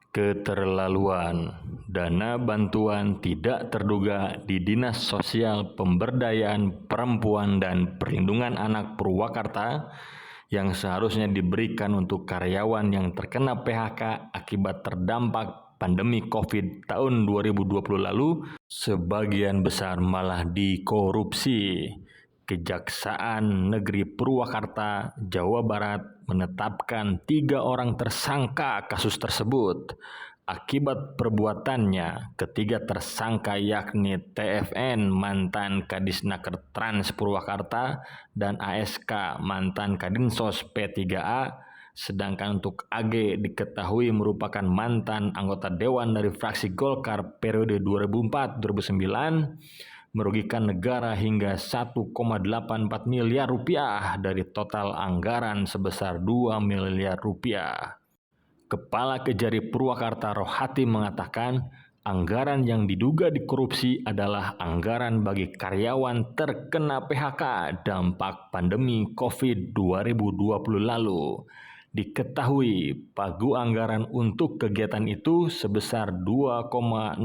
Keterlaluan. Dana bantuan tidak terduga di Dinas Sosial Pemberdayaan Perempuan dan Perlindungan Anak Purwakarta yang seharusnya diberikan untuk karyawan yang terkena PHK akibat terdampak pandemi COVID tahun 2020 lalu, sebagian besar malah dikorupsi. Kejaksaan Negeri Purwakarta, Jawa Barat menetapkan 3 orang tersangka kasus tersebut. Akibat perbuatannya, ketiga tersangka yakni TFN mantan Kadisnaker Trans Purwakarta dan ASK mantan Kadinsos P3A, sedangkan untuk AG diketahui merupakan mantan anggota Dewan dari fraksi Golkar periode 2004-2009, merugikan negara hingga 1,84 miliar rupiah dari total anggaran sebesar 2 miliar rupiah. Kepala Kejari Purwakarta Rohati mengatakan anggaran yang diduga dikorupsi adalah anggaran bagi karyawan terkena PHK dampak pandemi COVID 2020 lalu. Diketahui pagu anggaran untuk kegiatan itu sebesar 2,02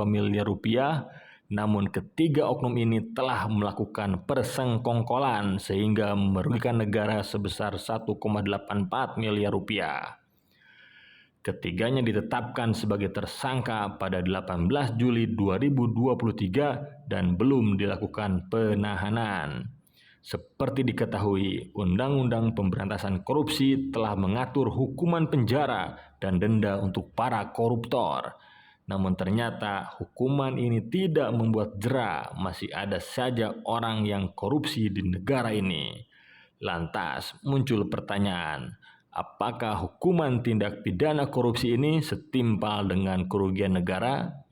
miliar rupiah, namun ketiga oknum ini telah melakukan persengkongkolan sehingga merugikan negara sebesar 1,84 miliar rupiah. Ketiganya ditetapkan sebagai tersangka pada 18 Juli 2023 dan belum dilakukan penahanan. Seperti diketahui, Undang-Undang Pemberantasan Korupsi telah mengatur hukuman penjara dan denda untuk para koruptor. Namun ternyata hukuman ini tidak membuat jera, masih ada saja orang yang korupsi di negara ini. Lantas muncul pertanyaan, apakah hukuman tindak pidana korupsi ini setimpal dengan kerugian negara?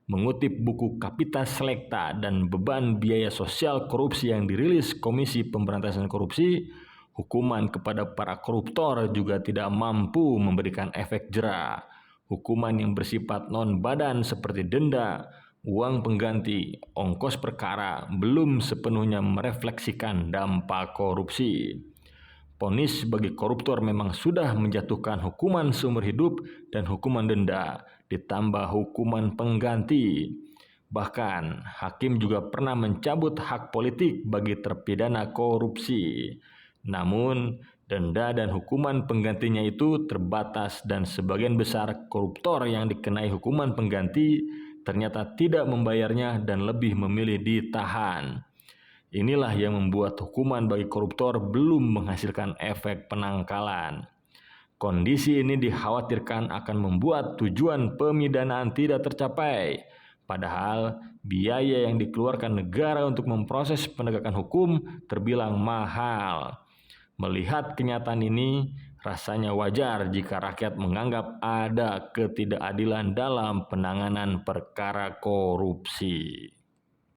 Mengutip buku Kapitas Selekta dan Beban Biaya Sosial Korupsi yang dirilis Komisi Pemberantasan Korupsi, hukuman kepada para koruptor juga tidak mampu memberikan efek jera. Hukuman yang bersifat non-badan seperti denda, uang pengganti, ongkos perkara belum sepenuhnya merefleksikan dampak korupsi. Vonis bagi koruptor memang sudah menjatuhkan hukuman seumur hidup dan hukuman denda, ditambah hukuman pengganti. Bahkan, hakim juga pernah mencabut hak politik bagi terpidana korupsi. Namun, denda dan hukuman penggantinya itu terbatas dan sebagian besar koruptor yang dikenai hukuman pengganti ternyata tidak membayarnya dan lebih memilih ditahan. Inilah yang membuat hukuman bagi koruptor belum menghasilkan efek penangkalan. Kondisi ini dikhawatirkan akan membuat tujuan pemidanaan tidak tercapai. Padahal biaya yang dikeluarkan negara untuk memproses penegakan hukum terbilang mahal. Melihat kenyataan ini, rasanya wajar jika rakyat menganggap ada ketidakadilan dalam penanganan perkara korupsi.